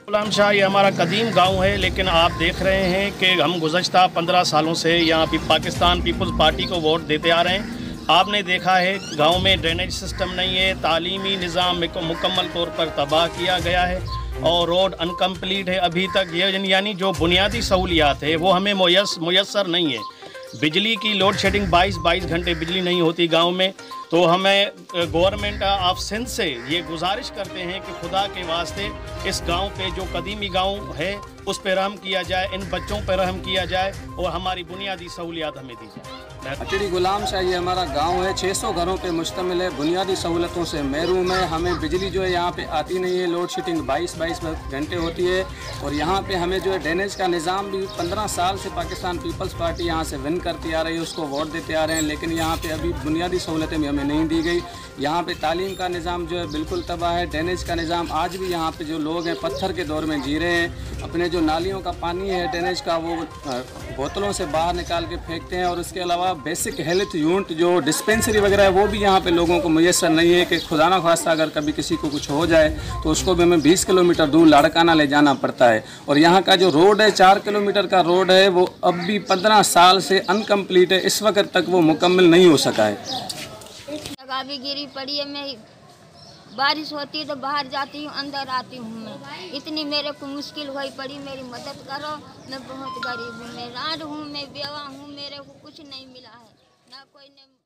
गुलाम शाह ये हमारा कदीम गांव है, लेकिन आप देख रहे हैं कि हम गुज़श्ता 15 सालों से यहाँ पे पाकिस्तान पीपल्स पार्टी को वोट देते आ रहे हैं। आपने देखा है गांव में ड्रेनेज सिस्टम नहीं है, तालीमी निज़ाम मुकम्मल तौर पर तबाह किया गया है और रोड अनकम्प्लीट है अभी तक। ये यानी जो बुनियादी सहूलियात है वो हमें मुयस्सर नहीं है। बिजली की लोड शेडिंग 22 घंटे बिजली नहीं होती गांव में। तो हमें गवर्नमेंट ऑफ सिंध से ये गुजारिश करते हैं कि खुदा के वास्ते इस गांव पे जो कदीमी गांव है उस पर रहम किया जाए, इन बच्चों पर रहम किया जाए और हमारी बुनियादी सहूलियात हमें दी जाए। अचड़ी गुलाम शाह ये हमारा गांव है, 600 घरों पे मुश्तमिल है, बुनियादी सहूलतों से महरूम है। हमें बिजली जो है यहाँ पे आती नहीं है, लोड शेडिंग 22 घंटे होती है। और यहाँ पे हमें जो है ड्रेनेज का निज़ाम भी 15 साल से पाकिस्तान पीपल्स पार्टी यहाँ से विन करती आ रही है, उसको वोट देते आ रहे हैं, लेकिन यहाँ पे अभी बुनियादी सहूलतें भी हमें नहीं दी गई। यहाँ पे तालीम का निज़ाम जो है बिल्कुल तबाह है। ड्रेनेज का निज़ाम आज भी यहाँ पे जो लोग हैं पत्थर के दौर में जी रहे हैं। अपने जो नालियों का पानी है ड्रेनेज का वो बोतलों से बाहर निकाल के फेंकते हैं। और उसके अलावा बेसिक हेल्थ यूनिट जो डिस्पेंसरी वगैरह है वो भी यहाँ पे लोगों को मुयस्सर नहीं है कि खुदा ना खास्ता अगर कभी किसी को कुछ हो जाए तो उसको भी हमें 20 किलोमीटर दूर लाड़काना ले जाना पड़ता है। और यहाँ का जो रोड है 4 किलोमीटर का रोड है वो अब भी 15 साल से अनकम्प्लीट है, इस वक्त तक वो मुकम्मल नहीं हो सका है। जगह भी गिरी पड़ी है, मैं बारिश होती है तो बाहर जाती हूँ, अंदर आती हूँ। मैं इतनी मेरे को मुश्किल हुई पड़ी, मेरी मदद करो। मैं बहुत गरीब हूँ, मैं राड हूँ, मैं बेवा हूँ, मेरे को कुछ नहीं मिला है, ना कोई ने